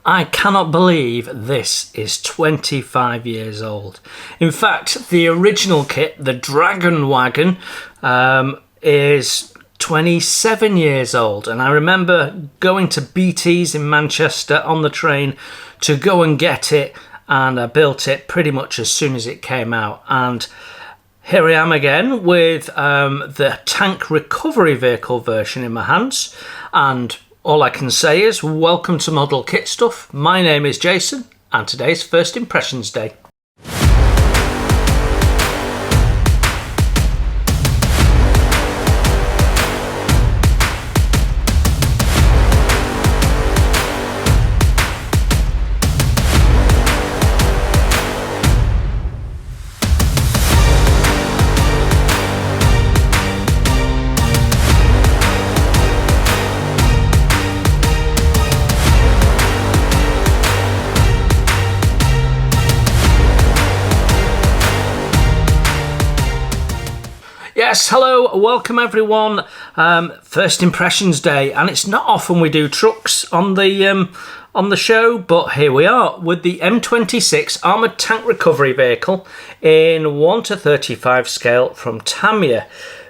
I cannot believe this is 25 years old. In fact, the original kit, the Dragon Wagon, is 27 years old. And I remember going to BT's in Manchester on the train to go and get it. And I built it pretty much as soon as it came out. And here I am again with the tank recovery vehicle version in my hands. And all I can say is welcome to Model Kit Stuff. My name is Jason and today's First Impressions Day. Yes, hello, welcome everyone. First Impressions Day, and it's not often we do trucks on the show, but here we are with the M26 Armoured Tank Recovery Vehicle in 1:35 scale from Tamiya.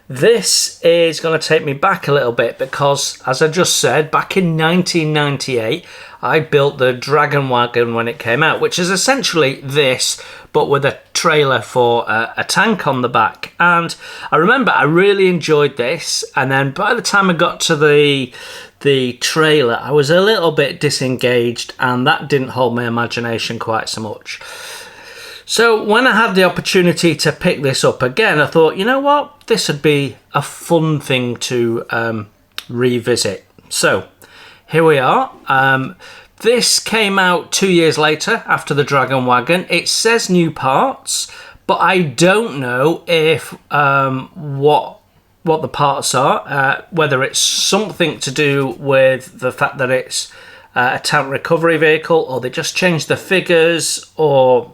This is going to take me back a little bit because, as I just said, back in 1998, I built the Dragon Wagon when it came out, which is essentially this, but with a trailer for a tank on the back. And I remember I really enjoyed this, and then by the time I got to the trailer, I was a little bit disengaged, and that didn't hold my imagination quite so much. So when I had the opportunity to pick this up again, I thought, you know what, this would be a fun thing to revisit. So here we are. This came out 2 years later after the Dragon Wagon. It says new parts, but I don't know if what the parts are, whether it's something to do with the fact that it's a tank recovery vehicle, or they just changed the figures, or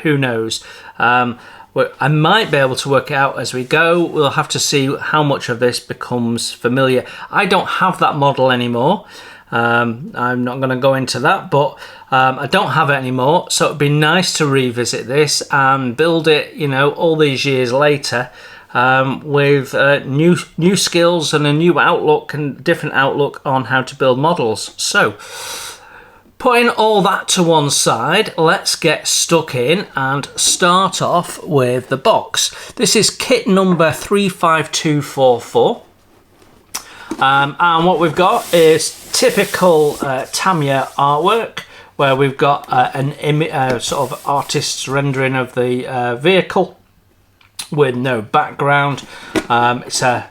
who knows. I might be able to work it out as we go. We'll have to see how much of this becomes familiar. I don't have that model anymore. I'm not going to go into that, but I don't have it anymore, so it'd be nice to revisit this and build it, you know, all these years later, with new skills and a new outlook and different outlook on how to build models. So putting all that to one side, let's get stuck in and start off with the box. This is kit number 35244. And what we've got is typical Tamiya artwork, where we've got an sort of artist's rendering of the vehicle with no background. It's a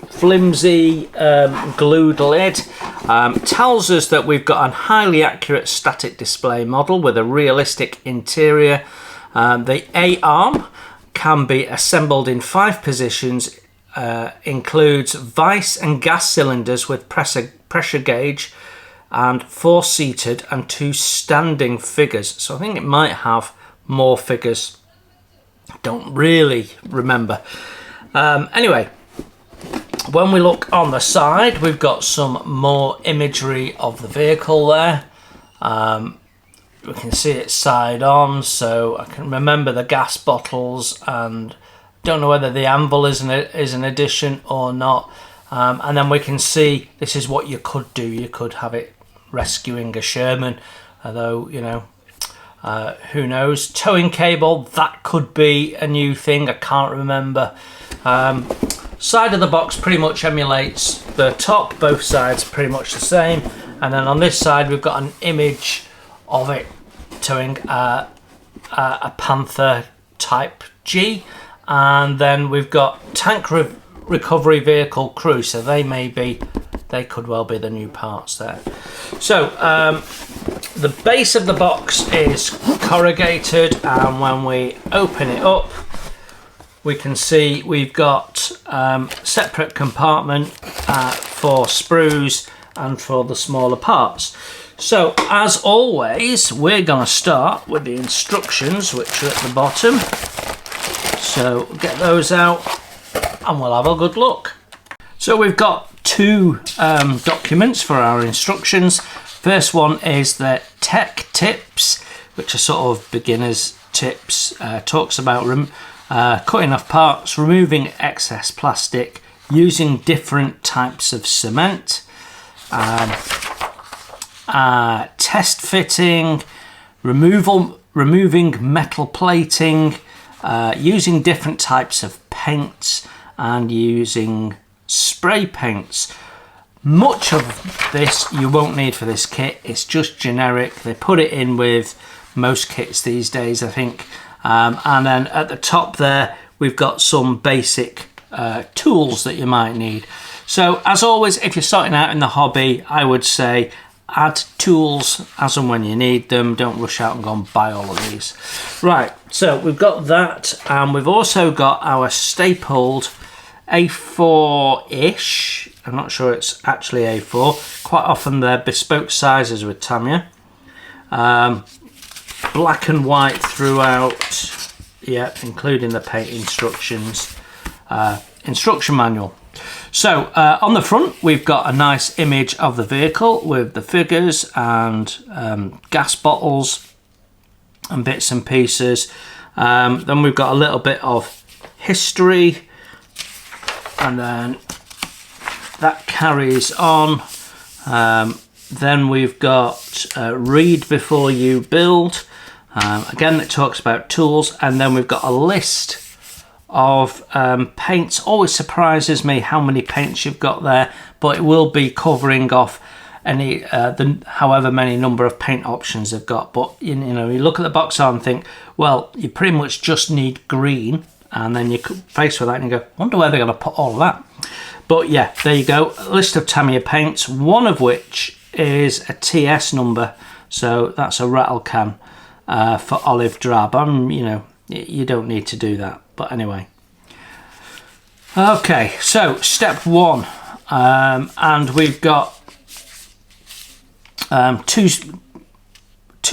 flimsy glued lid. Tells us that we've got a highly accurate static display model with a realistic interior. The A-arm can be assembled in 5 positions. Includes vice and gas cylinders with pressure gauge, and 4 seated and 2 standing figures. So I think it might have more figures. Don't really remember. Anyway, when we look on the side, we've got some more imagery of the vehicle there. We can see it side on, so I can remember the gas bottles, and don't know whether the anvil is an addition or not. And then we can see this is what you could do. You could have it rescuing a Sherman, although, you know, who knows. Towing cable, that could be a new thing. I can't remember. Side of the box pretty much emulates the top. Both sides pretty much the same. And then on this side, we've got an image of it towing a Panther Type G. And then we've got tank recovery vehicle crew, so they could well be the new parts there. So the base of the box is corrugated, and when we open it up, we can see we've got separate compartment for sprues and for the smaller parts. So as always, we're going to start with the instructions, which are at the bottom. So get those out and we'll have a good look. So we've got two documents for our instructions. First one is the tech tips, which are sort of beginners tips. Talks about cutting off parts, removing excess plastic, using different types of cement, test fitting, removing metal plating, using different types of paints, and using spray paints. Much of this you won't need for this kit. It's just generic. They put it in with most kits these days, I think. And then at the top there, we've got some basic tools that you might need. So as always, if you're starting out in the hobby, I would say add tools as and when you need them. Don't rush out and go and buy all of these. Right, so we've got that, and we've also got our stapled A4-ish. I'm not sure it's actually A4. Quite often they're bespoke sizes with Tamiya. Black and white throughout, yeah, including the paint instructions, instruction manual. So on the front we've got a nice image of the vehicle with the figures and gas bottles and bits and pieces. Then we've got a little bit of history, and then that carries on. Then we've got read before you build. Again, it talks about tools, and then we've got a list of paints. Always surprises me how many paints you've got there, but it will be covering off any however many number of paint options they've got. But you know, you look at the box art and think, well, you pretty much just need green, and then you're faced with that and you go, wonder where they're going to put all of that. But yeah, there you go, a list of Tamiya paints, one of which is a TS number, so that's a rattle can for olive drab. You know, you don't need to do that, but anyway. Okay, so step one, and we've got two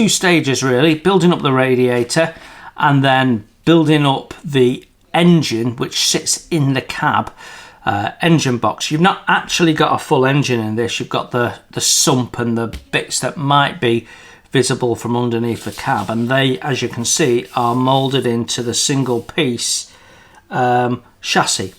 stages really: building up the radiator and then building up the engine, which sits in the cab. Engine box. You've not actually got a full engine in this. You've got the sump and the bits that might be visible from underneath the cab, and they, as you can see, are moulded into the single piece chassis.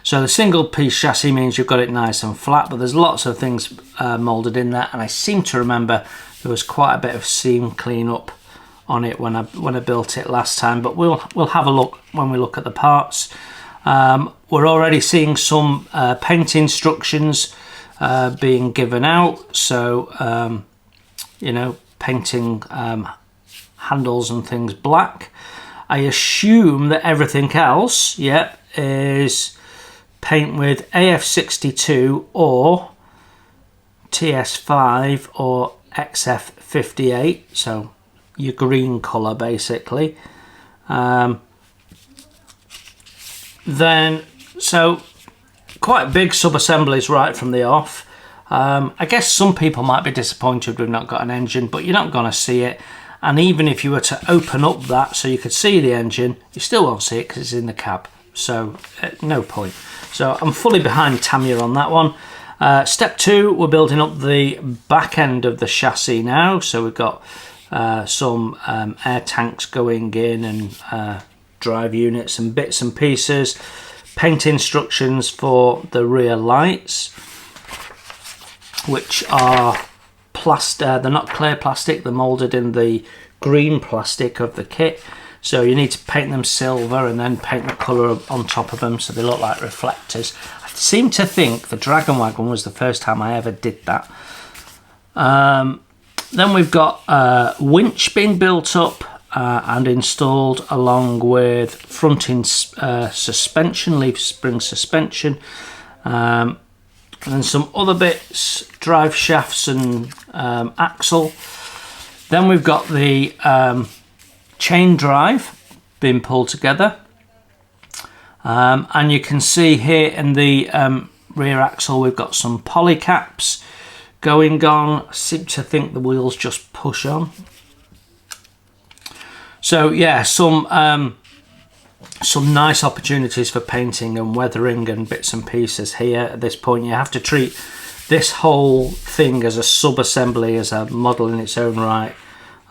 So the single piece chassis means you've got it nice and flat, but there's lots of things moulded in there, and I seem to remember there was quite a bit of seam cleanup on it when I built it last time, but we'll have a look when we look at the parts. We're already seeing some paint instructions being given out, so you know, painting handles and things black. I assume that everything else, yeah, is paint with AF62 or TS5 or XF58, so your green colour basically. Then, so quite big sub-assemblies right from the off. I guess some people might be disappointed we've not got an engine, but you're not going to see it. And even if you were to open up that so you could see the engine, you still won't see it because it's in the cab. So no point. So I'm fully behind Tamiya on that one. Step two, we're building up the back end of the chassis now. So we've got some air tanks going in and drive units and bits and pieces. Paint instructions for the rear lights, which are plaster. They're not clear plastic, they're moulded in the green plastic of the kit, so you need to paint them silver and then paint the colour on top of them so they look like reflectors. I seem to think the Dragon Wagon was the first time I ever did that. Then we've got a winch being built up and installed, along with front-end suspension, leaf spring suspension, and then some other bits, drive shafts and axle. Then we've got the chain drive being pulled together, and you can see here in the rear axle we've got some poly caps going on. I seem to think the wheels just push on. So yeah, some nice opportunities for painting and weathering and bits and pieces here. At this point you have to treat this whole thing as a sub-assembly, as a model in its own right.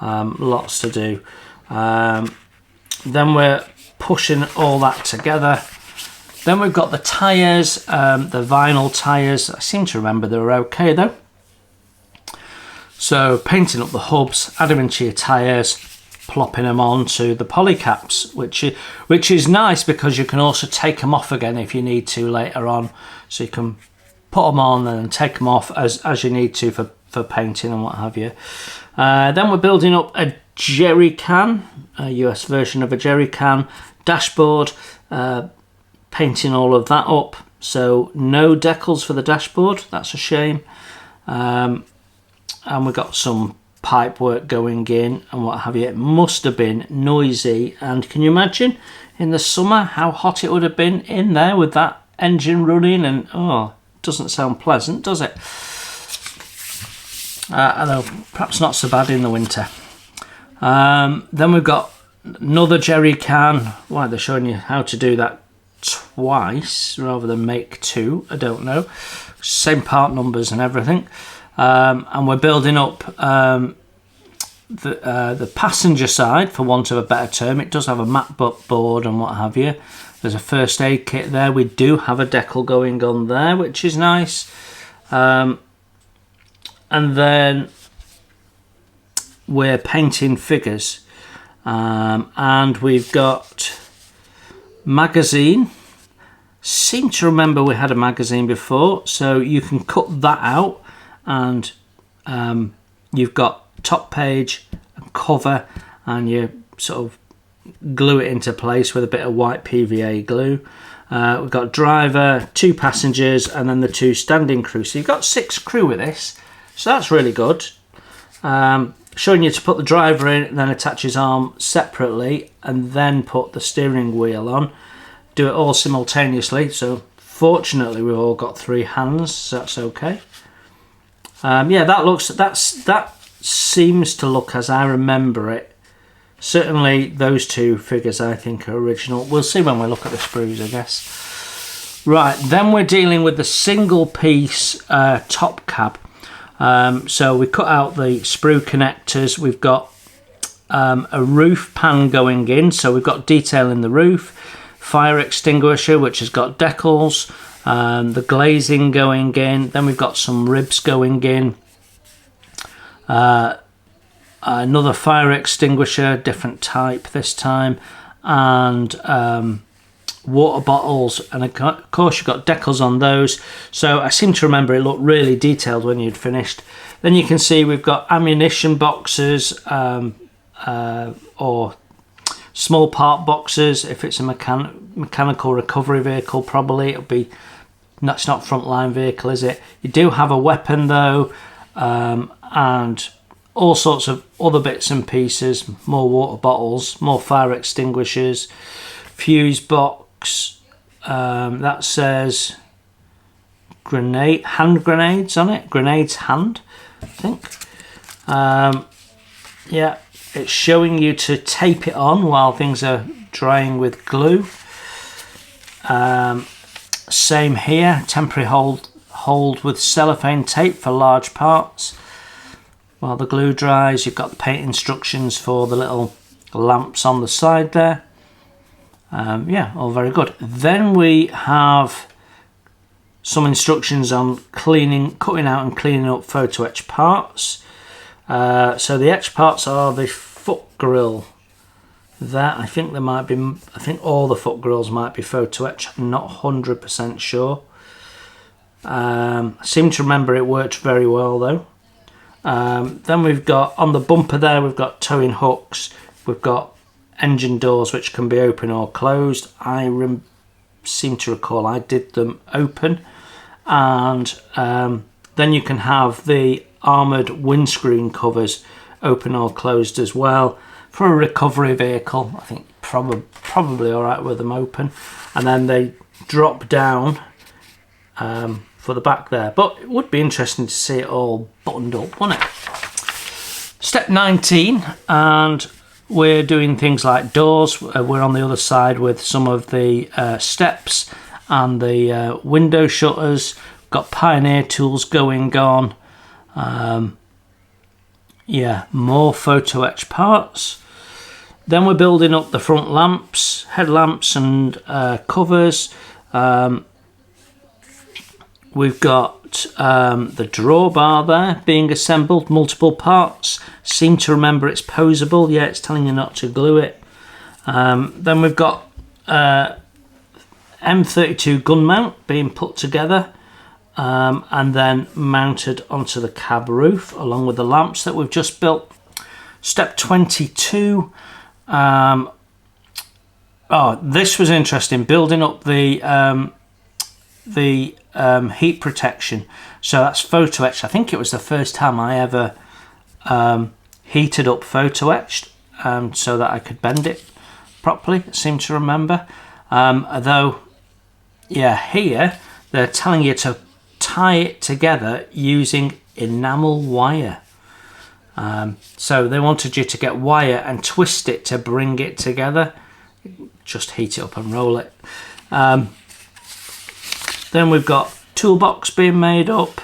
Lots to do. Then we're pushing all that together. Then we've got the tyres, the vinyl tyres. I seem to remember they were okay though. So painting up the hubs, adding into your tyres, plopping them onto the poly caps, which is nice because you can also take them off again if you need to later on. So you can put them on and take them off as you need to for painting and what have you. Then we're building up a jerry can, a US version of a jerry can dashboard, painting all of that up. So no decals for the dashboard, that's a shame. And we've got some pipe work going in and what have you. It must have been noisy, and can you imagine in the summer how hot it would have been in there with that engine running? And oh, doesn't sound pleasant, does it? Although perhaps not so bad in the winter. Then we've got another jerry can. Why they're showing you how to do that twice rather than make two, I don't know. Same part numbers and everything. And we're building up the passenger side, for want of a better term. It does have a MacBook board and what have you. There's a first aid kit there. We do have a decal going on there, which is nice. And then we're painting figures. And we've got magazine. Seem to remember we had a magazine before, so you can cut that out. And you've got top page and cover, and you sort of glue it into place with a bit of white PVA glue. We've got driver, 2 passengers, and then the 2 standing crew. So you've got 6 crew with this, so that's really good. Showing you to put the driver in and then attach his arm separately and then put the steering wheel on. Do it all simultaneously. So fortunately we've all got 3 hands, so that's okay. Yeah, that seems to look as I remember it. Certainly those 2 figures I think are original. We'll see when we look at the sprues, I guess. Right, then we're dealing with the single piece top cab. So we cut out the sprue connectors. We've got a roof pan going in, so we've got detail in the roof. Fire extinguisher, which has got decals. The glazing going in. Then we've got some ribs going in. Another fire extinguisher, different type this time, and water bottles, and of course you've got decals on those. So I seem to remember it looked really detailed when you'd finished. Then you can see we've got ammunition boxes or small part boxes. If it's a mechanical recovery vehicle, probably it'll be. That's not frontline vehicle, is it? You do have a weapon though, and all sorts of other bits and pieces. More water bottles, more fire extinguishers, fuse box. That says hand grenades on it. Grenades hand, I think. Yeah, it's showing you to tape it on while things are drying with glue. Same here, temporary hold with cellophane tape for large parts. While the glue dries, you've got the paint instructions for the little lamps on the side there. Yeah, all very good. Then we have some instructions on cutting out and cleaning up photo etch parts. So the etch parts are the foot grille. That I think all the foot grills might be photo etch. I'm not 100% sure. I seem to remember it worked very well though. Then we've got on the bumper there, we've got towing hooks. We've got engine doors which can be open or closed. I seem to recall I did them open, and then you can have the Armourd windscreen covers open or closed as well. For a recovery vehicle, I think probably all right with them open, and then they drop down for the back there. But it would be interesting to see it all buttoned up, wouldn't it? Step 19, and we're doing things like doors. We're on the other side with some of the steps and the window shutters. got Pioneer tools going on. Yeah, more photo etch parts. Then we're building up the front lamps, headlamps and covers. We've got the drawbar there being assembled, multiple parts. Seem to remember it's posable. Yeah, it's telling you not to glue it. Then we've got M32 gun mount being put together and then mounted onto the cab roof along with the lamps that we've just built. Step 22. This was interesting, building up the heat protection. So that's photo etched. I think it was the first time I ever heated up photo etched so that I could bend it properly, I seem to remember. Although, yeah, here they're telling you to tie it together using enamel wire. So they wanted you to get wire and twist it to bring it together. Just heat it up and roll it. Then we've got toolbox being made up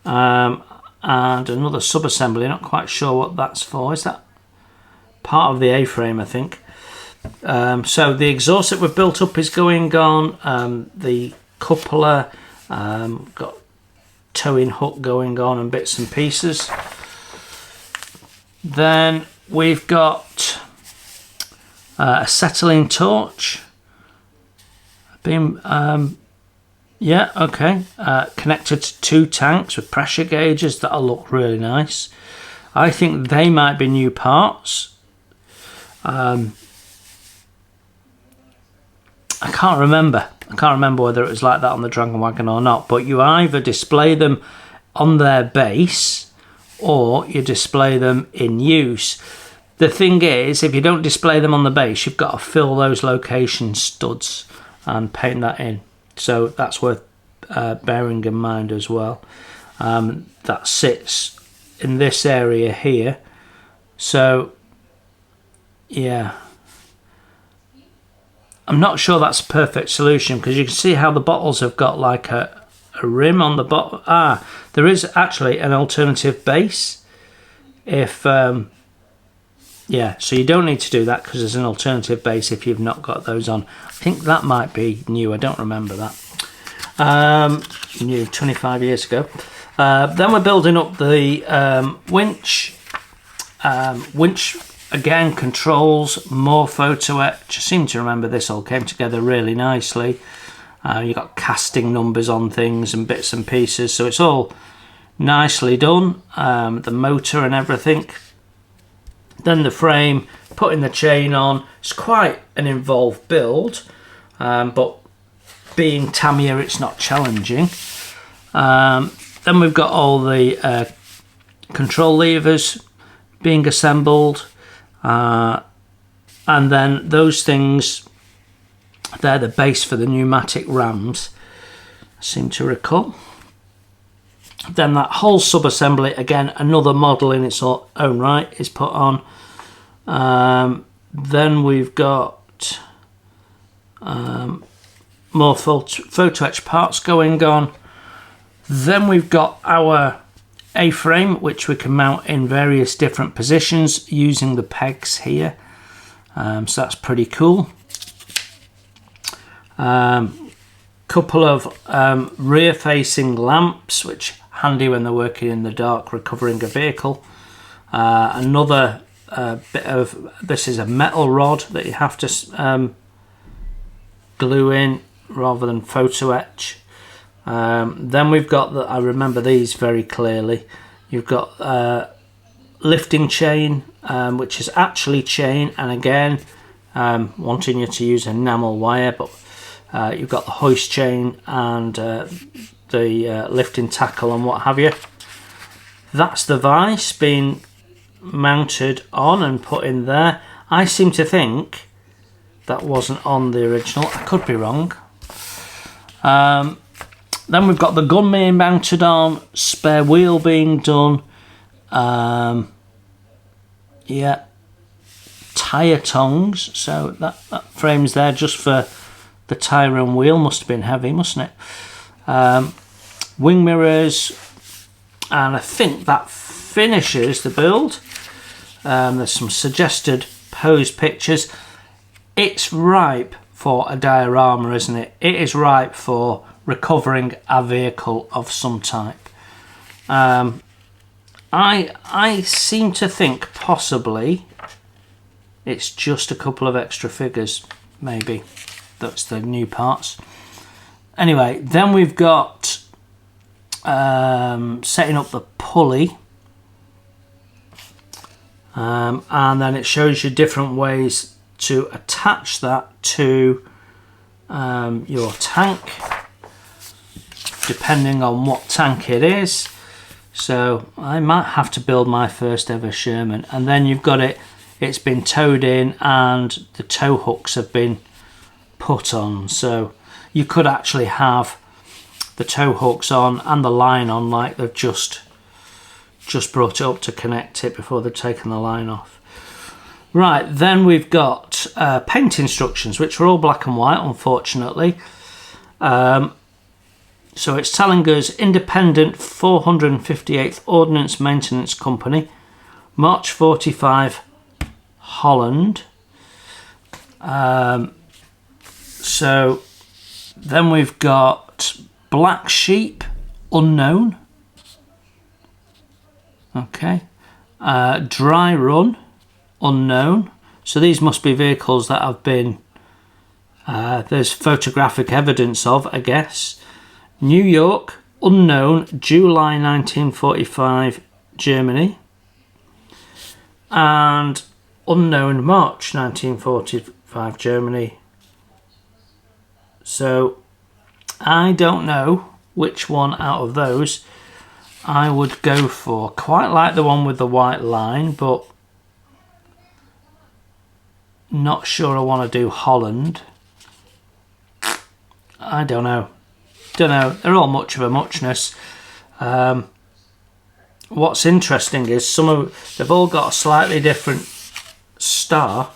and another sub-assembly. Not quite sure what that's for. Is that part of the A-frame, I think? So the exhaust that we've built up is going on. The coupler, got towing hook going on and bits and pieces. Then we've got a acetylene torch being connected to 2 tanks with pressure gauges. That'll look really nice. I think they might be new parts. I can't remember whether it was like that on the Dragon Wagon or not, but you either display them on their base or you display them in use. The thing is, if you don't display them on the base, you've got to fill those location studs and paint that in. So that's worth bearing in mind as well. That sits in this area here. So, yeah. I'm not sure that's a perfect solution because you can see how the bottles have got like a rim on the bottom. There is actually an alternative base. If so you don't need to do that because there's an alternative base if you've not got those on. I think that might be new. I don't remember that. New 25 years ago. Then we're building up the winch. Winch again controls, more photo etch. I seem to remember this all came together really nicely. You got casting numbers on things and bits and pieces, so it's all nicely done. The motor and everything. Then the frame, putting the chain on. It's quite an involved build, but being Tamiya, it's not challenging. Then we've got all the control levers being assembled, and then those things, they're the base for the pneumatic rams, I seem to recall. Then that whole sub-assembly, again, another model in its own right, is put on. Then we've got more photo etch parts going on. Then we've got our A-frame, which we can mount in various different positions using the pegs here. So that's pretty cool. Couple of rear-facing lamps, which handy when they're working in the dark, recovering a vehicle. Another bit of, this is a metal rod that you have to glue in rather than photo etch. Then we've got I remember these very clearly. You've got lifting chain, which is actually chain, and again wanting you to use enamel wire, but you've got the hoist chain and the lifting tackle and what have you. That's the vice being mounted on and put in there. I seem to think that wasn't on the original. I could be wrong. Then we've got the gun being mounted on, spare wheel being done. Yeah, tyre tongs. So that frame's there just for the tyre and wheel. Must have been heavy, mustn't it? wing mirrors, and I think that finishes the build. There's some suggested pose pictures. It's ripe for a diorama, isn't it? It is ripe for recovering a vehicle of some type. I seem to think possibly it's just a couple of extra figures, maybe. That's the new parts. Anyway, then we've got setting up the pulley. And then it shows you different ways to attach that to your tank, depending on what tank it is. So I might have to build my first ever Sherman. And then you've got it's been towed in and the tow hooks have been put on. So you could actually have the tow hooks on and the line on, like they've just brought it up to connect it before they've taken the line off. Right, then we've got paint instructions, which are all black and white, unfortunately. So it's telling us Independent 458th Ordnance Maintenance Company, March 45, Holland. So then we've got Black Sheep, unknown. Okay. Dry Run, unknown. So these must be vehicles that have been, there's photographic evidence of, I guess. New York, unknown, July 1945, Germany. And unknown, March 1945, Germany. So I don't know which one out of those I would go for. Quite like the one with the white line, but not sure I want to do Holland. I don't know. They're all much of a muchness. What's interesting is they've all got a slightly different star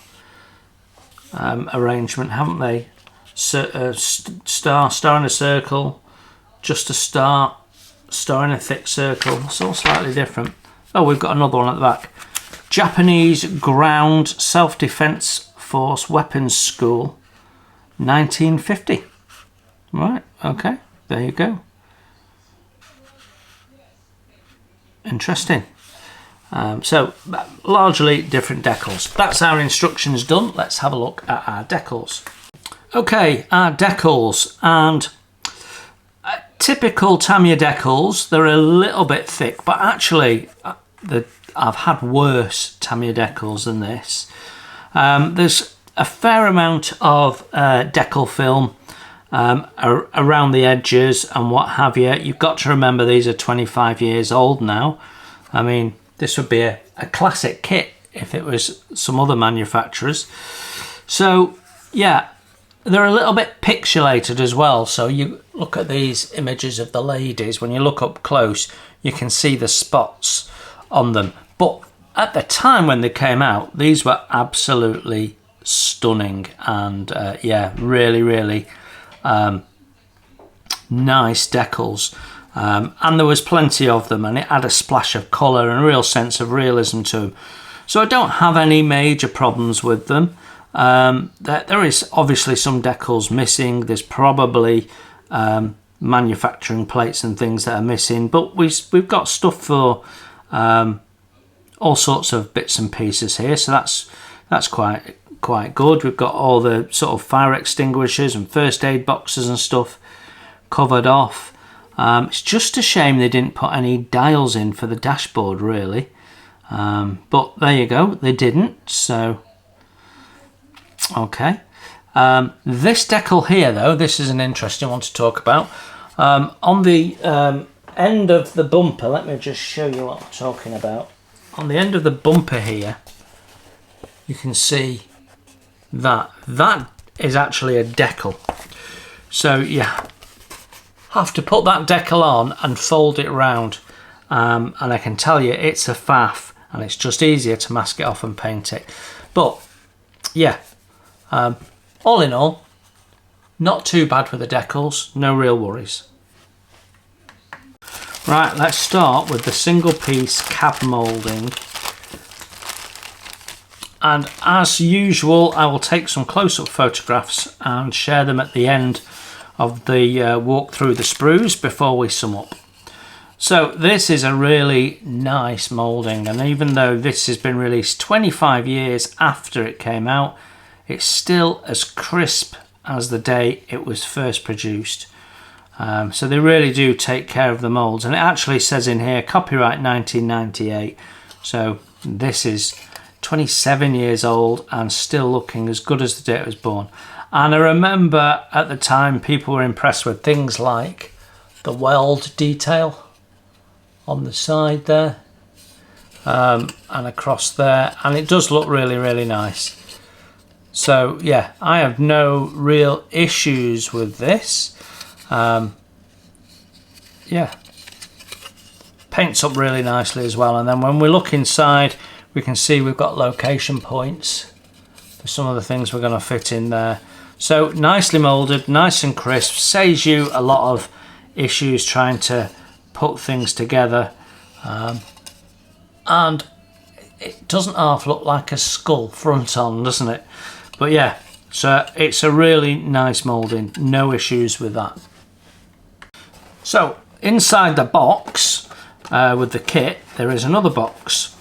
arrangement, haven't they? Star in a circle, just a star in a thick circle. It's all slightly different. Oh, we've got another one at the back. Japanese Ground Self-Defense Force Weapons School, 1950. Right, okay, there you go. Interesting. So, largely different decals. That's our instructions done. Let's have a look at our decals. Okay, our decals, and typical Tamiya decals, they're a little bit thick, but actually I've had worse Tamiya decals than this. There's a fair amount of decal film around the edges and what have you. You've got to remember these are 25 years old now. I mean, this would be a classic kit if it was some other manufacturers. So yeah, they're a little bit pixelated as well. So you look at these images of the ladies, when you look up close you can see the spots on them, but at the time when they came out these were absolutely stunning, and yeah, really nice decals, and there was plenty of them, and it had a splash of colour and a real sense of realism to them. So I don't have any major problems with them. There is obviously some decals missing. There's probably manufacturing plates and things that are missing, but we've got stuff for all sorts of bits and pieces here, so that's quite good. We've got all the sort of fire extinguishers and first aid boxes and stuff covered off. It's just a shame they didn't put any dials in for the dashboard, really, but there you go, they didn't. So okay, this decal here though, this is an interesting one to talk about. On the end of the bumper, let me just show you what I'm talking about. On the end of the bumper here you can see that is actually a decal. So you have to put that decal on and fold it round, and I can tell you it's a faff, and it's just easier to mask it off and paint it. But yeah, all in all, not too bad with the decals, no real worries. Right, let's start with the single piece cab moulding. And as usual, I will take some close-up photographs and share them at the end of the walk through the sprues before we sum up. So this is a really nice moulding, and even though this has been released 25 years after it came out, it's still as crisp as the day it was first produced. So they really do take care of the moulds, and it actually says in here copyright 1998, so this is 27 years old and still looking as good as the day it was born. And I remember at the time people were impressed with things like the weld detail on the side there, and across there, and it does look really, really nice. So yeah, I have no real issues with this. Yeah, paints up really nicely as well, and then when we look inside we can see we've got location points for some of the things we're going to fit in there. So nicely moulded, nice and crisp, saves you a lot of issues trying to put things together, and it doesn't half look like a skull front on, doesn't it? But yeah, so it's a really nice moulding, no issues with that. So inside the box with the kit there is another box,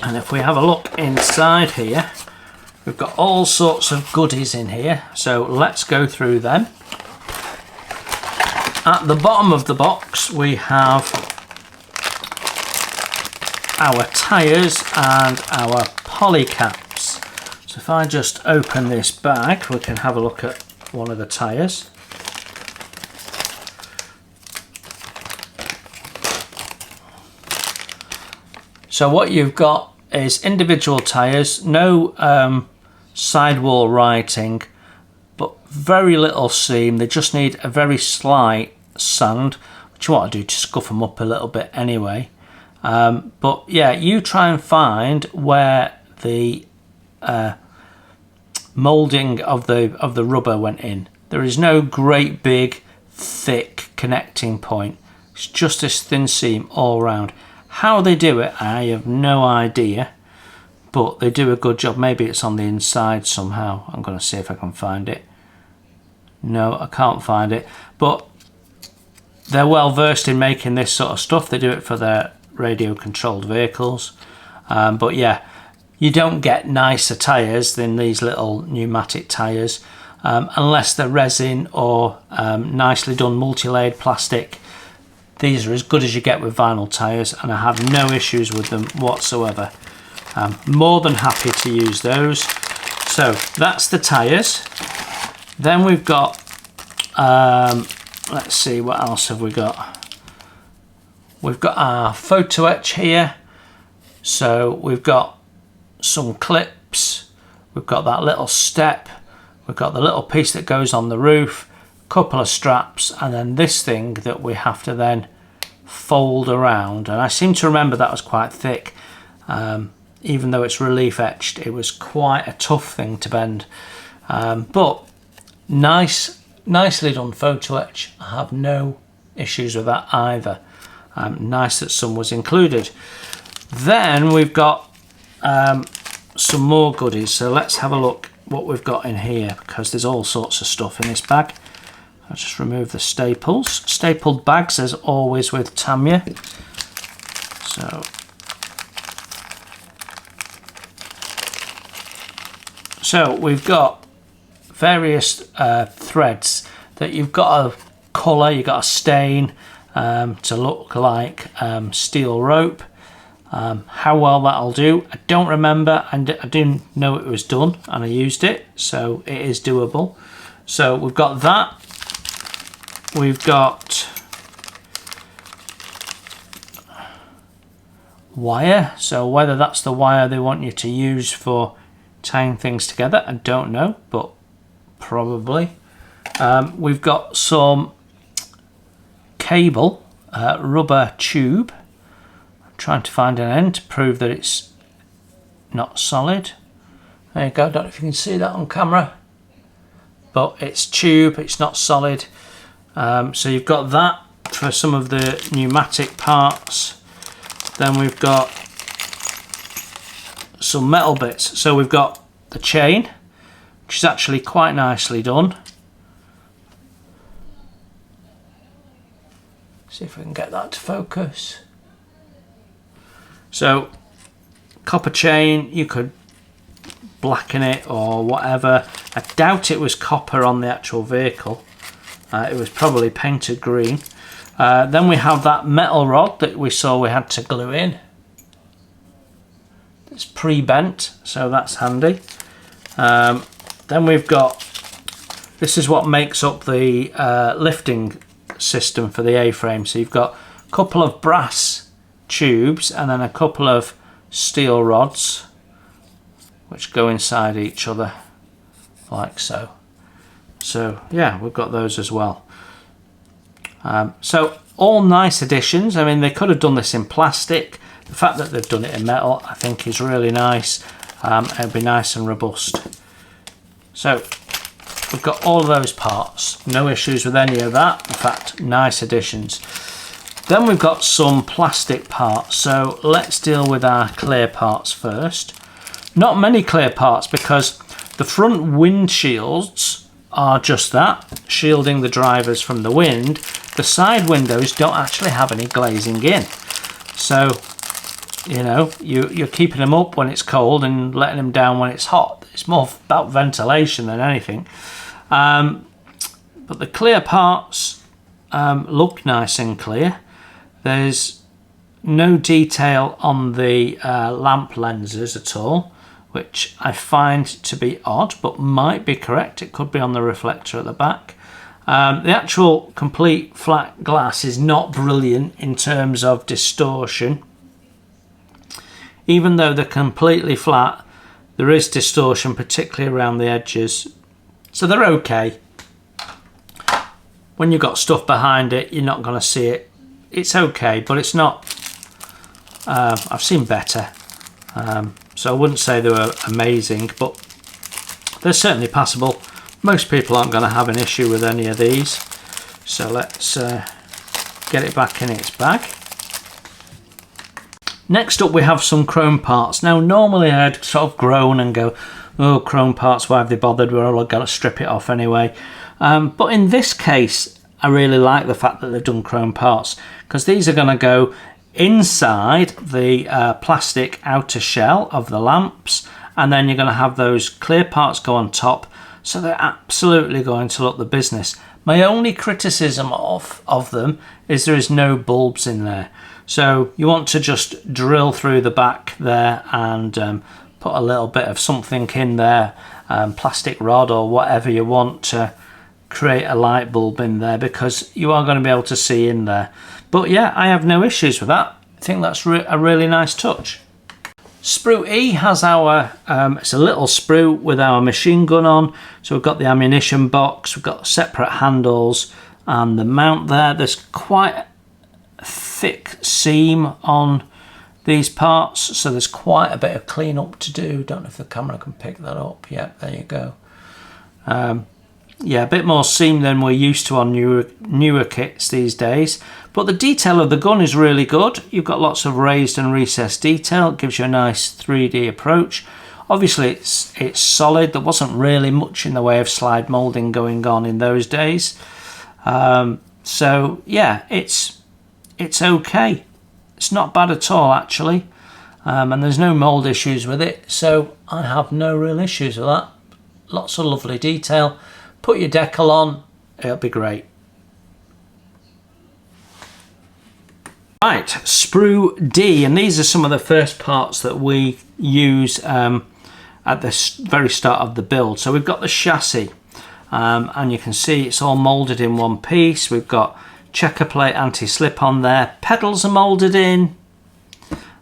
and if we have a look inside here, we've got all sorts of goodies in here, so let's go through them. At the bottom of the box we have our tyres and our poly caps. So if I just open this bag, we can have a look at one of the tyres. So what you've got is individual tyres, no sidewall writing, but very little seam. They just need a very slight sand, which you want to do to scuff them up a little bit anyway. But yeah, you try and find where the moulding of the rubber went in. There is no great big thick connecting point. It's just this thin seam all around. How they do it, I have no idea, but they do a good job. Maybe it's on the inside somehow. I'm going to see if I can find it. No, I can't find it, but they're well versed in making this sort of stuff. They do it for their radio controlled vehicles, but yeah, you don't get nicer tyres than these little pneumatic tyres unless they're resin or nicely done multi-layered plastic. These are as good as you get with vinyl tyres, and I have no issues with them whatsoever. I'm more than happy to use those. So that's the tyres. Then we've got, let's see, what else have we got? We've got our photo etch here. So we've got some clips, we've got that little step, we've got the little piece that goes on the roof, couple of straps, and then this thing that we have to then fold around. And I seem to remember that was quite thick. Even though it's relief etched, it was quite a tough thing to bend. But nicely done photo etch. I have no issues with that either. Nice that some was included. Then we've got some more goodies. So let's have a look what we've got in here, because there's all sorts of stuff in this bag. I'll just remove the staples. Stapled bags as always with Tamiya. So we've got various threads that you've got a colour, you've got a stain to look like steel rope. How well that'll do, I don't remember, and I do know it was done and I used it, so it is doable. So we've got that. We've got wire, so whether that's the wire they want you to use for tying things together, I don't know, but probably. We've got some cable, rubber tube. I'm trying to find an end to prove that it's not solid. There you go, I don't know if you can see that on camera, but it's tube, it's not solid. So you've got that. for some of the pneumatic parts. Then we've got some metal bits. So we've got the chain, which is actually quite nicely done. See if we can get that to focus. So copper chain, you could blacken it or whatever. I doubt it was copper on the actual vehicle. It was probably painted green. Then we have that metal rod that we saw we had to glue in. It's pre-bent, so that's handy. Then we've got, this is what makes up the lifting system for the A-frame. So you've got a couple of brass tubes and then a couple of steel rods which go inside each other like so. So yeah, we've got those as well. So all nice additions. I mean, they could have done this in plastic. The fact that they've done it in metal, I think, is really nice. It'll be nice and robust. So we've got all of those parts. No issues with any of that. In fact, nice additions. Then we've got some plastic parts. So let's deal with our clear parts first. Not many clear parts because the front windshields are just that, shielding the drivers from the wind. The side windows don't actually have any glazing in. So, you know, you're keeping them up when it's cold and letting them down when it's hot. It's more about ventilation than anything. But the clear parts look nice and clear. There's no detail on the lamp lenses at all, which I find to be odd, but might be correct. It could be on the reflector at the back. The actual complete flat glass is not brilliant in terms of distortion. Even though they're completely flat, there is distortion, particularly around the edges. So they're okay. When you've got stuff behind it, you're not going to see it. It's okay, but it's not... I've seen better. So I wouldn't say they were amazing, but they're certainly passable. Most people aren't going to have an issue with any of these. So let's get it back in its bag. Next up we have some chrome parts. Now normally I'd sort of groan and go, oh, chrome parts, why have they bothered? We're all going to strip it off anyway. But in this case, I really like the fact that they've done chrome parts, because these are going to go inside the plastic outer shell of the lamps, and then you're going to have those clear parts go on top, so they're absolutely going to look the business. My only criticism of them is there is no bulbs in there, so you want to just drill through the back there and put a little bit of something in there, plastic rod or whatever you want to create a light bulb in there, because you are going to be able to see in there. But yeah, I have no issues with that. I think that's a really nice touch. Sprue E has our, it's a little sprue with our machine gun on. So we've got the ammunition box, we've got separate handles and the mount there. There's quite a thick seam on these parts, so there's quite a bit of clean up to do. Don't know if the camera can pick that up. Yeah, there you go. Yeah, a bit more seam than we're used to on newer kits these days. But the detail of the gun is really good. You've got lots of raised and recessed detail. It gives you a nice 3D approach. Obviously, it's solid. There wasn't really much in the way of slide moulding going on in those days. So yeah, it's okay. It's not bad at all, actually. And there's no mould issues with it. So I have no real issues with that. Lots of lovely detail. Put your decal on, it'll be great. Right, Sprue D, and these are some of the first parts that we use at the very start of the build. So we've got the chassis, and you can see it's all moulded in one piece. We've got checker plate anti-slip on there. Pedals are moulded in.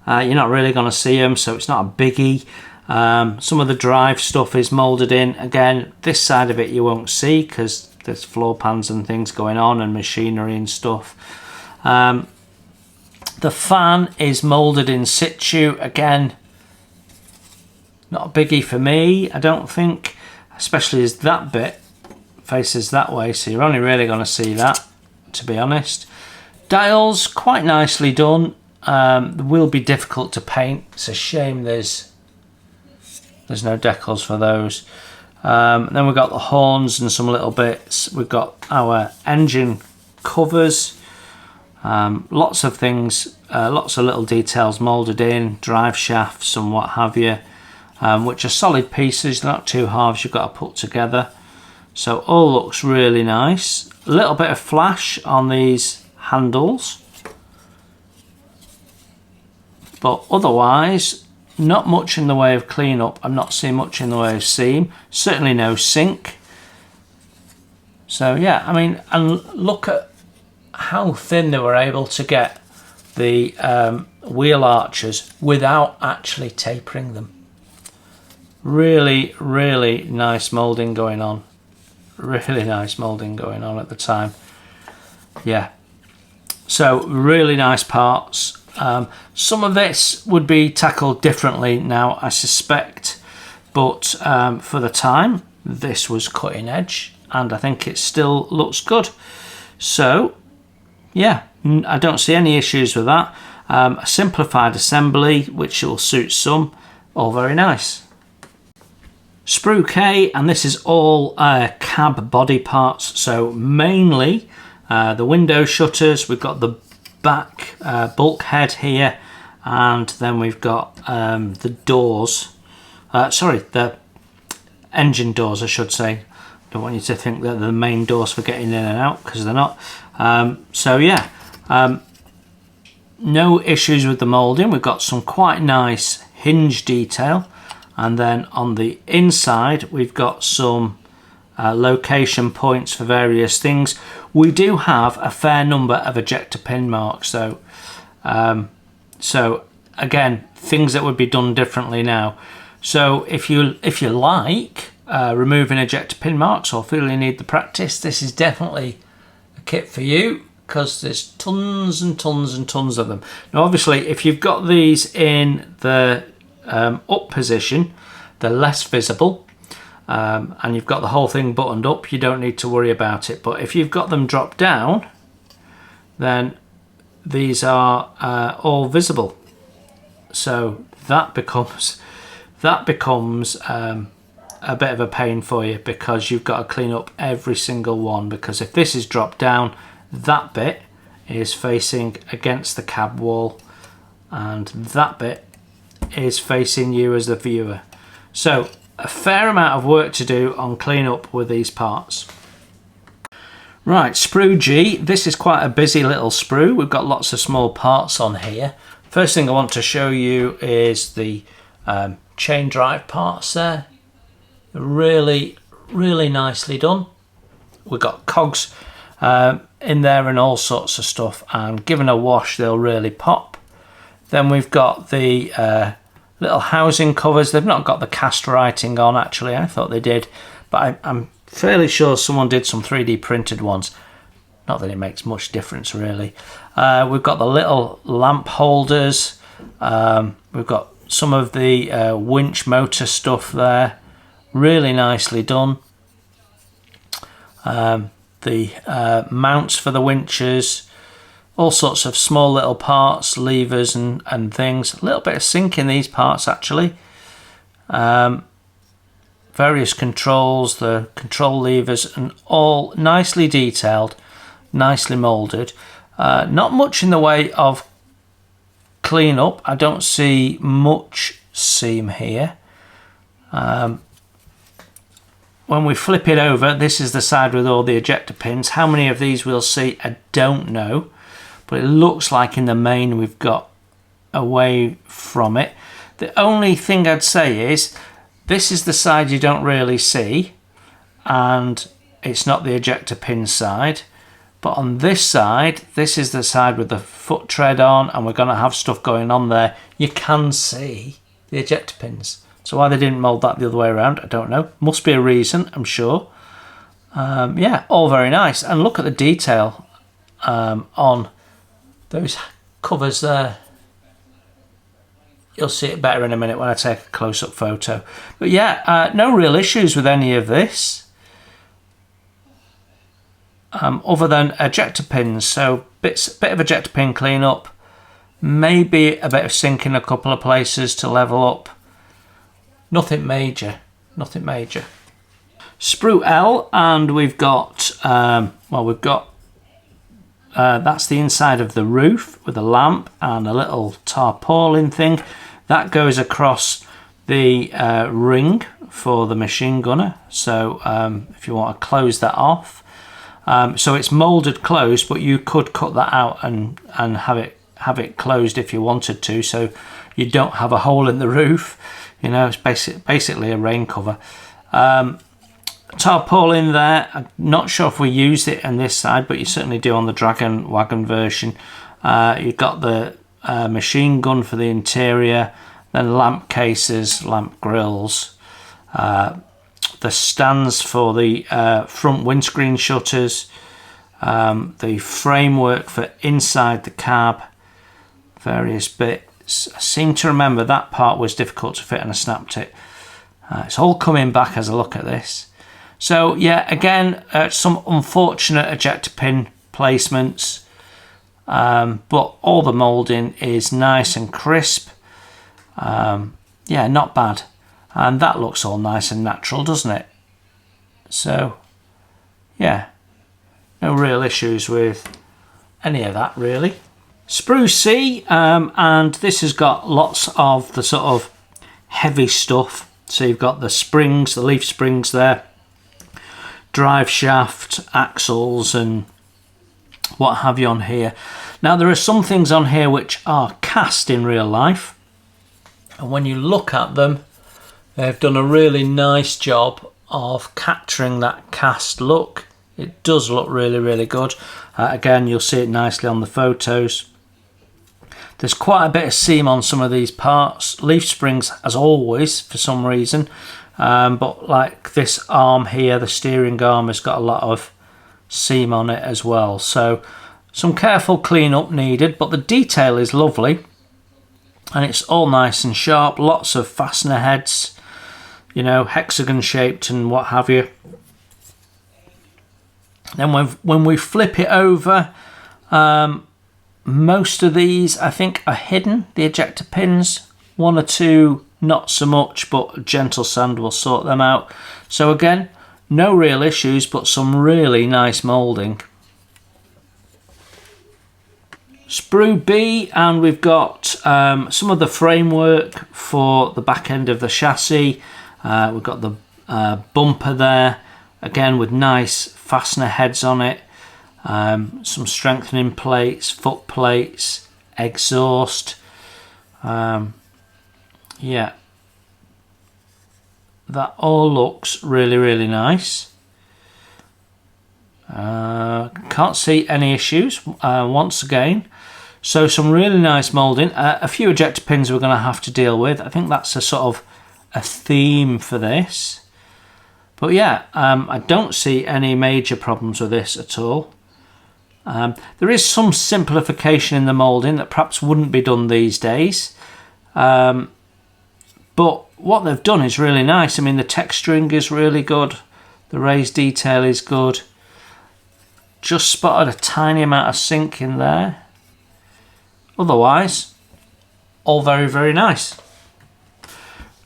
You're not really going to see them, so it's not a biggie. Some of the drive stuff is moulded in. Again, this side of it you won't see because there's floor pans and things going on and machinery and stuff. The fan is moulded in situ. Again, not a biggie for me, I don't think, especially as that bit faces that way, so you're only really going to see that, to be honest. Dials, quite nicely done. They will be difficult to paint. It's a shame there's no decals for those. Then we've got the horns and some little bits. We've got our engine covers. Lots of things, lots of little details moulded in, drive shafts and what have you, which are solid pieces, not two halves you've got to put together. So all looks really nice. A little bit of flash on these handles, but otherwise not much in the way of cleanup. I'm not seeing much in the way of seam, certainly no sink. So yeah, I mean, and look at how thin they were able to get the wheel arches without actually tapering them. Really, really nice moulding going on. Really nice moulding going on at the time. Yeah. So really nice parts. Some of this would be tackled differently now, I suspect, but for the time, this was cutting edge, and I think it still looks good. So yeah, I don't see any issues with that. A simplified assembly, which will suit some. All very nice. Sprue K, and this is all cab body parts. So mainly the window shutters. We've got the back bulkhead here, and then we've got the doors. Sorry, the engine doors, I should say. Don't want you to think that they're the main doors for getting in and out, because they're not. So yeah, no issues with the moulding. We've got some quite nice hinge detail, and then on the inside we've got some location points for various things. We do have a fair number of ejector pin marks, though. So again, things that would be done differently now. So if you like removing ejector pin marks, or feel you need the practice, this is definitely a kit for you, because there's tons and tons and tons of them. Now obviously if you've got these in the up position, they're less visible, and you've got the whole thing buttoned up, you don't need to worry about it. But if you've got them dropped down, then these are all visible, so that becomes a bit of a pain for you, because you've got to clean up every single one. Because if this is dropped down, that bit is facing against the cab wall, and that bit is facing you as the viewer. So a fair amount of work to do on cleanup with these parts. Right, Sprue G. This is quite a busy little sprue. We've got lots of small parts on here. First thing I want to show you is the chain drive parts there. Really, really nicely done. We've got cogs in there and all sorts of stuff, and given a wash they'll really pop. Then we've got the little housing covers. They've not got the cast writing on, actually. I thought they did, but I'm fairly sure someone did some 3D printed ones. Not that it makes much difference really. We've got the little lamp holders. We've got some of the winch motor stuff there. Really nicely done. The mounts for the winches. All sorts of small little parts, levers and things. A little bit of sink in these parts actually. Various controls, the control levers, and all nicely detailed, nicely moulded. Not much in the way of clean up. I don't see much seam here. When we flip it over, this is the side with all the ejector pins. How many of these we'll see, I don't know, but it looks like in the main we've got away from it. The only thing I'd say is this is the side you don't really see, and it's not the ejector pin side. But on this side, this is the side with the foot tread on, and we're going to have stuff going on there. You can see the ejector pins. So why they didn't mould that the other way around, I don't know. Must be a reason, I'm sure. Yeah, all very nice. And look at the detail on those covers there. You'll see it better in a minute when I take a close-up photo. But yeah, no real issues with any of this. other than ejector pins. So bit of ejector pin cleanup, maybe a bit of sink in a couple of places to level up. Nothing major, nothing major. Sprue L, and we've got that's the inside of the roof with a lamp and a little tarpaulin thing that goes across the ring for the machine gunner. So if you want to close that off, so it's moulded closed, but you could cut that out and have it closed if you wanted to, so you don't have a hole in the roof. You know, it's basically a rain cover. Tarpaulin there. I'm not sure if we used it on this side, but you certainly do on the Dragon Wagon version. You've got the machine gun for the interior, then lamp cases, lamp grills, the stands for the front windscreen shutters, the framework for inside the cab, various bits. I seem to remember that part was difficult to fit and I snapped it. It's all coming back as I look at this. So yeah, again, some unfortunate ejector pin placements, but all the moulding is nice and crisp. Yeah, not bad. And that looks all nice and natural, doesn't it? So yeah, no real issues with any of that really. Sprue C, and this has got lots of the sort of heavy stuff. So you've got the springs, the leaf springs there, drive shaft, axles and what have you on here. Now there are some things on here which are cast in real life, and when you look at them, they've done a really nice job of capturing that cast look. It does look really, really good. Again, you'll see it nicely on the photos. There's quite a bit of seam on some of these parts. Leaf springs, as always, for some reason. But like this arm here, the steering arm has got a lot of seam on it as well. So some careful cleanup needed, but the detail is lovely. And it's all nice and sharp. Lots of fastener heads, you know, hexagon shaped and what have you. Then when we flip it over, most of these I think are hidden, the ejector pins. One or two not so much, but gentle sand will sort them out. So again, no real issues, but some really nice moulding. Sprue B, and we've got some of the framework for the back end of the chassis. We've got the bumper there, again with nice fastener heads on it. Some strengthening plates, foot plates, exhaust. Yeah, that all looks really, really nice. Can't see any issues once again. So some really nice moulding. A few ejector pins we're going to have to deal with. I think that's a sort of a theme for this. But yeah, I don't see any major problems with this at all. There is some simplification in the moulding that perhaps wouldn't be done these days. But what they've done is really nice. I mean, the texturing is really good. The raised detail is good. Just spotted a tiny amount of sink in there. Otherwise, all very, very nice.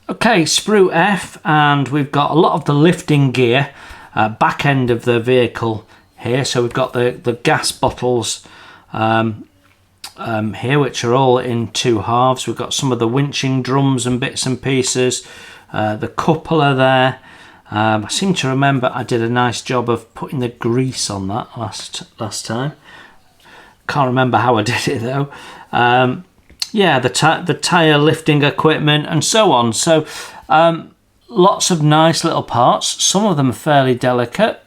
Okay, Sprue F, and we've got a lot of the lifting gear, back end of the vehicle here. So we've got the gas bottles here, which are all in two halves. We've got some of the winching drums and bits and pieces, the cupola there. I seem to remember I did a nice job of putting the grease on that last time. Can't remember how I did it though. Yeah, the tyre lifting equipment and so on. So lots of nice little parts. Some of them are fairly delicate.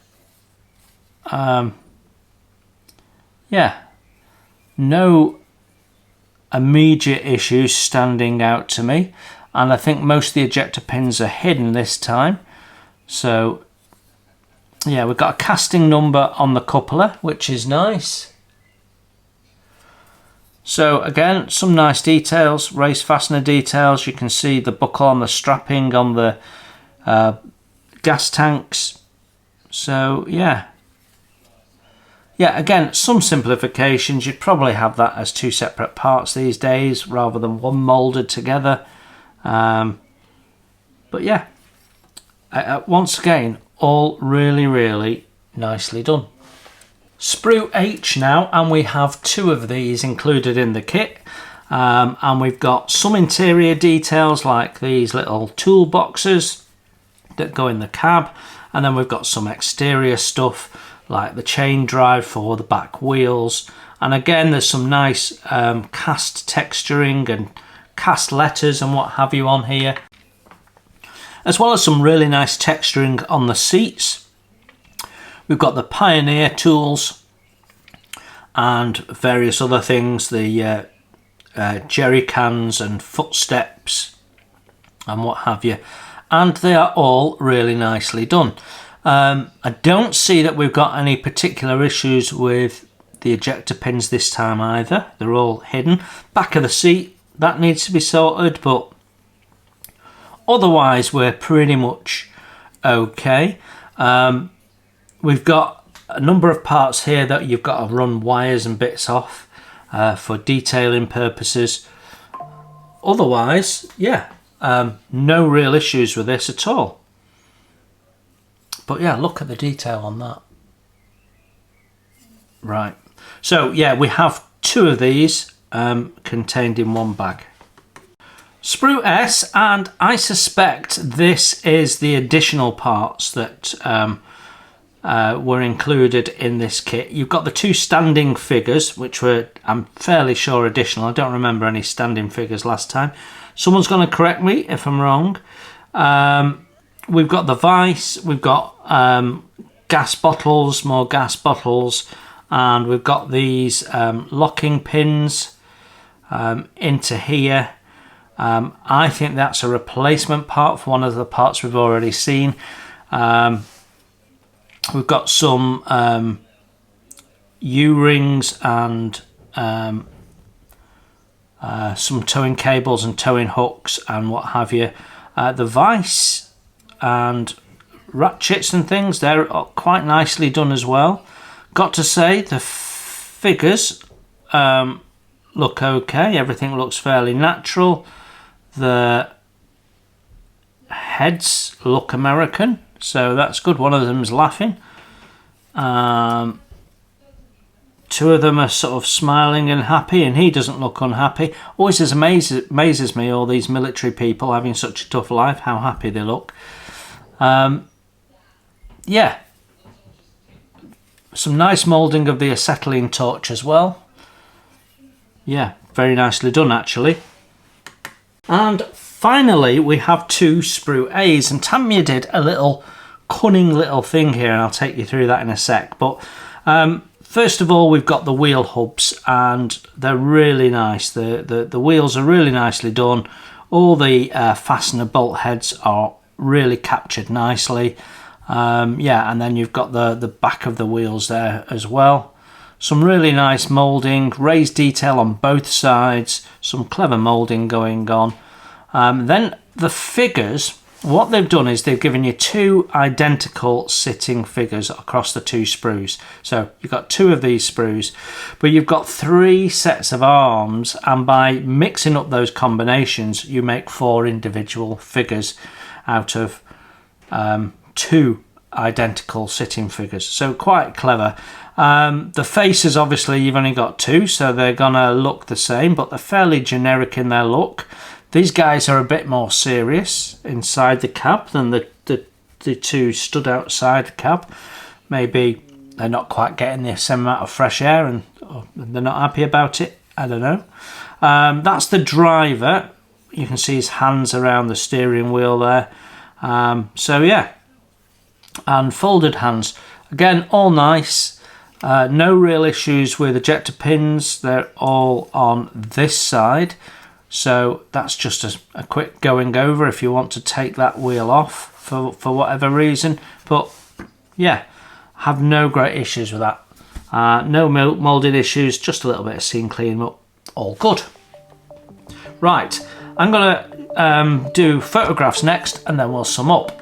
Yeah, no immediate issues standing out to me, and I think most of the ejector pins are hidden this time. So yeah, we've got a casting number on the cupola, which is nice. So again, some nice details, race fastener details. You can see the buckle on the strapping on the gas tanks. So yeah, Yeah, again, some simplifications. You'd probably have that as two separate parts these days rather than one moulded together. But yeah, once again, all really, really nicely done. Sprue H now, and we have two of these included in the kit. And we've got some interior details like these little toolboxes that go in the cab. And then we've got some exterior stuff like the chain drive for the back wheels. And again, there's some nice cast texturing and cast letters and what have you on here, as well as some really nice texturing on the seats. We've got the Pioneer tools and various other things, the jerry cans and footsteps and what have you, and they are all really nicely done. I don't see that we've got any particular issues with the ejector pins this time either. They're all hidden. Back of the seat, that needs to be sorted, but otherwise we're pretty much okay. We've got a number of parts here that you've got to run wires and bits off for detailing purposes. Otherwise, yeah, no real issues with this at all. But yeah, look at the detail on that. Right, so yeah, we have two of these contained in one bag. Sprue S, and I suspect this is the additional parts that were included in this kit. You've got the two standing figures, which were, I'm fairly sure, additional. I don't remember any standing figures last time. Someone's going to correct me if I'm wrong. We've got the vise, we've got gas bottles, more gas bottles, and we've got these locking pins into here. I think that's a replacement part for one of the parts we've already seen. We've got some U-rings and some towing cables and towing hooks and what have you. The vise and ratchets and things, they're quite nicely done as well. Got to say, the figures look okay. Everything looks fairly natural. The heads look American, so that's good. One of them's laughing. Two of them are sort of smiling and happy, and he doesn't look unhappy. Always amazes me, all these military people having such a tough life, how happy they look. Yeah, some nice moulding of the acetylene torch as well. Yeah, very nicely done actually. And finally we have two Sprue A's, and Tamiya did a little cunning little thing here, and I'll take you through that in a sec. But first of all, we've got the wheel hubs, and they're really nice. The wheels are really nicely done. All the fastener bolt heads are really captured nicely. Yeah, and then you've got the back of the wheels there as well. Some really nice moulding, raised detail on both sides, some clever moulding going on. Then the figures, what they've done is they've given you two identical sitting figures across the two sprues. So you've got two of these sprues, but you've got three sets of arms, and by mixing up those combinations, you make four individual figures out of two identical sitting figures. So quite clever. The faces, obviously you've only got two, so they're gonna look the same, but they're fairly generic in their look. These guys are a bit more serious inside the cab than the two stood outside the cab. Maybe they're not quite getting the same amount of fresh air and they're not happy about it. I don't know. That's the driver. You can see his hands around the steering wheel there. So yeah, and folded hands. Again, all nice. No real issues with ejector pins. They're all on this side. So that's just a quick going over if you want to take that wheel off for whatever reason. But yeah, have no great issues with that. No moulding issues, just a little bit of seam cleaning up. All good. Right, I'm going to do photographs next, and then we'll sum up.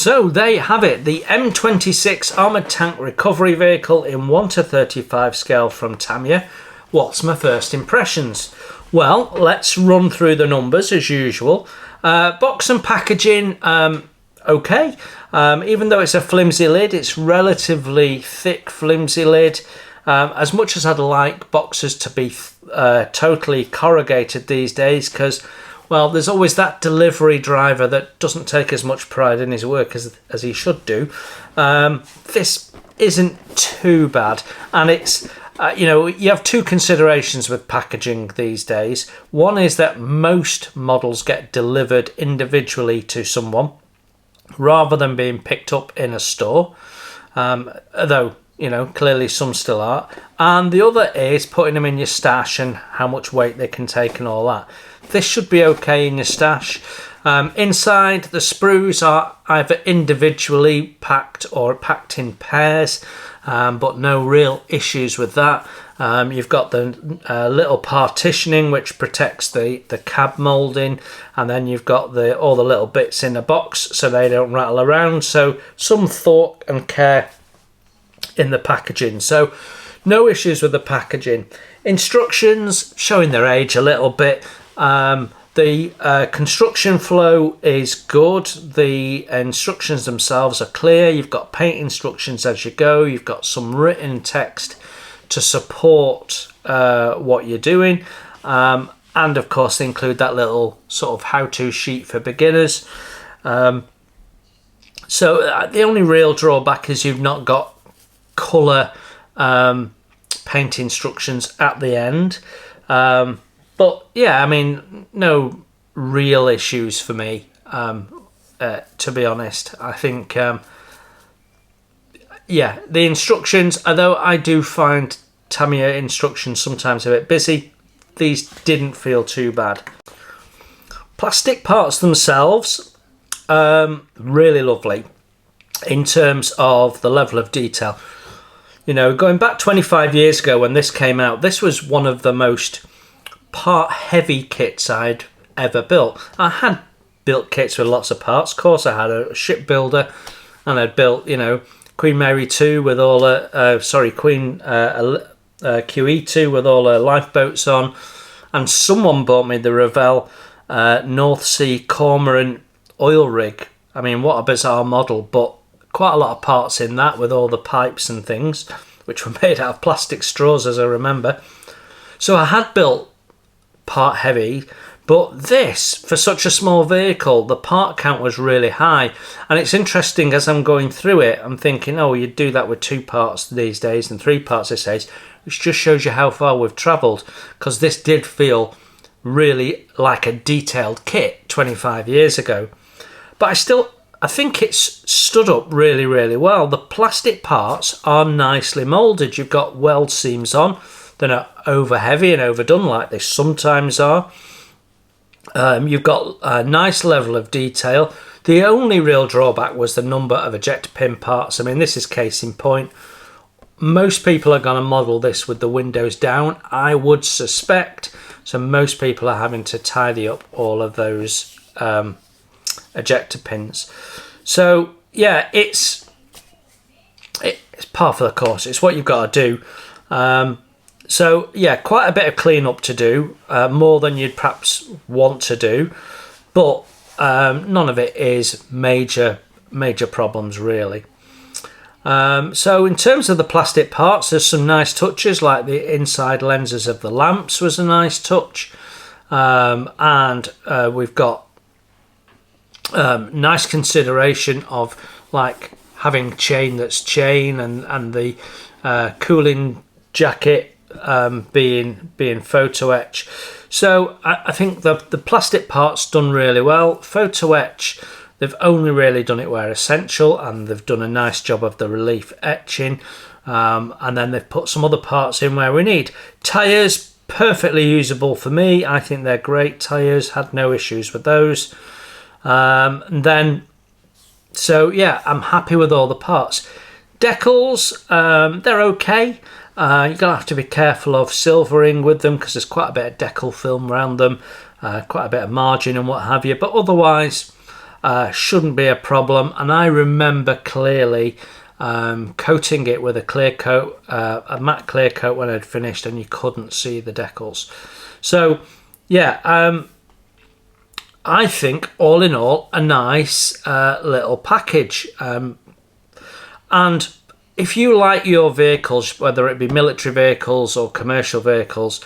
So there you have it, the M26 Armoured Tank Recovery Vehicle in 1:35 scale from Tamiya. What's my first impressions? Well, let's run through the numbers as usual. Box and packaging, okay. Even though it's a flimsy lid, it's relatively thick flimsy lid. As much as I'd like boxes to be totally corrugated these days, because, well, there's always that delivery driver that doesn't take as much pride in his work as he should do. This isn't too bad, and it's you have two considerations with packaging these days. One is that most models get delivered individually to someone rather than being picked up in a store, though clearly some still are. And the other is putting them in your stash and how much weight they can take and all that. This should be okay in your stash. Inside, the sprues are either individually packed or packed in pairs, but no real issues with that. You've got the little partitioning which protects the cab moulding, and then you've got all the little bits in the box so they don't rattle around. So some thought and care in the packaging. So no issues with the packaging. Instructions showing their age a little bit. The construction flow is good. The instructions themselves are clear. You've got paint instructions as you go. You've got some written text to support what you're doing. And of course they include that little sort of how-to sheet for beginners. So the only real drawback is you've not got colour paint instructions at the end. But yeah, I mean, no real issues for me, to be honest. I think, yeah, the instructions, although I do find Tamiya instructions sometimes a bit busy, these didn't feel too bad. Plastic parts themselves, really lovely in terms of the level of detail. Going back 25 years ago when this came out, this was one of the most part-heavy kits I'd ever built. I had built kits with lots of parts. Of course, I had a shipbuilder, and I'd built, Queen Mary 2 with all Queen QE2 with all her lifeboats on, and someone bought me the Revell North Sea Cormorant oil rig. I mean, what a bizarre model, but quite a lot of parts in that with all the pipes and things, which were made out of plastic straws, as I remember. So I had built part heavy, but this, for such a small vehicle, the part count was really high. And it's interesting, as I'm going through it, I'm thinking, oh, you'd do that with 2 parts these days and 3 parts these days, which just shows you how far we've travelled, because this did feel really like a detailed kit 25 years ago. But I think it's stood up really, really well. The plastic parts are nicely moulded. You've got weld seams on. They're not over heavy and overdone like they sometimes are. You've got a nice level of detail. The only real drawback was the number of ejector pin parts. I mean, this is case in point. Most people are going to model this with the windows down, I would suspect. So most people are having to tidy up all of those ejector pins. So yeah, it's par for the course. It's what you've got to do. So yeah, quite a bit of cleanup to do, more than you'd perhaps want to do, but none of it is major problems really. So in terms of the plastic parts, there's some nice touches, like the inside lenses of the lamps was a nice touch, and we've got nice consideration of like having chain that's chain, and the cooling jacket being photo etch. So I think the plastic part's done really well. Photo etch, they've only really done it where essential, and they've done a nice job of the relief etching, and then they've put some other parts in where we need. Tyres, perfectly usable for me. I think they're great tyres, had no issues with those. And then, so yeah, I'm happy with all the parts. Decals, they're okay. You're going to have to be careful of silvering with them because there's quite a bit of decal film around them, quite a bit of margin and what have you. But otherwise, shouldn't be a problem. And I remember clearly coating it with a clear coat, a matte clear coat when I'd finished, and you couldn't see the decals. So yeah, I think all in all a nice little package. And if you like your vehicles, whether it be military vehicles or commercial vehicles,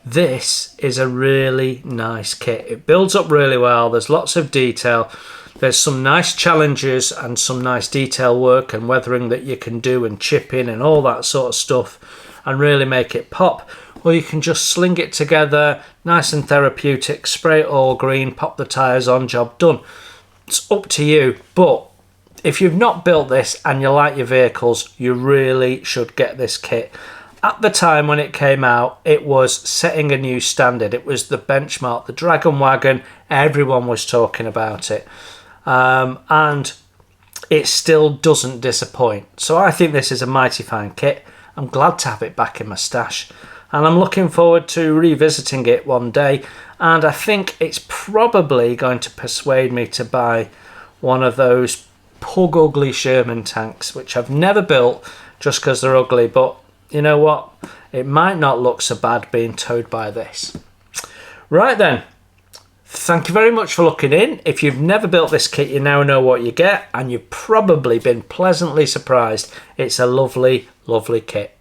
this is a really nice kit. It builds up really well. There's lots of detail. There's some nice challenges and some nice detail work and weathering that you can do and chip in and all that sort of stuff and really make it pop. Or you can just sling it together, nice and therapeutic, spray it all green, pop the tyres on, job done. It's up to you. But if you've not built this and you like your vehicles, you really should get this kit. At the time when it came out, it was setting a new standard. It was the benchmark, the Dragon Wagon. Everyone was talking about it. And it still doesn't disappoint. So I think this is a mighty fine kit. I'm glad to have it back in my stash. And I'm looking forward to revisiting it one day. And I think it's probably going to persuade me to buy one of those pug ugly Sherman tanks, which I've never built just because they're ugly. But you know what? It might not look so bad being towed by this. Right then. Thank you very much for looking in. If you've never built this kit, you now know what you get, and you've probably been pleasantly surprised. It's a lovely, lovely kit.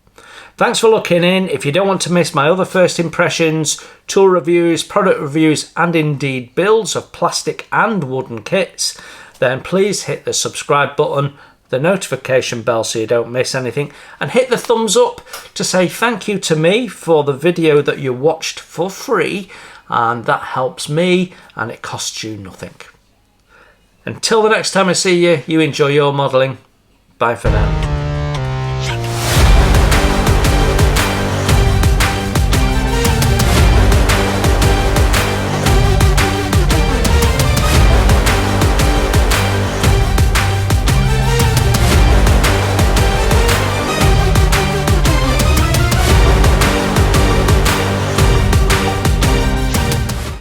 Thanks for looking in. If you don't want to miss my other first impressions, tool reviews, product reviews, and indeed builds of plastic and wooden kits, then please hit the subscribe button, the notification bell so you don't miss anything, and hit the thumbs up to say thank you to me for the video that you watched for free, and that helps me and it costs you nothing. Until the next time I see you, you enjoy your modelling. Bye for now.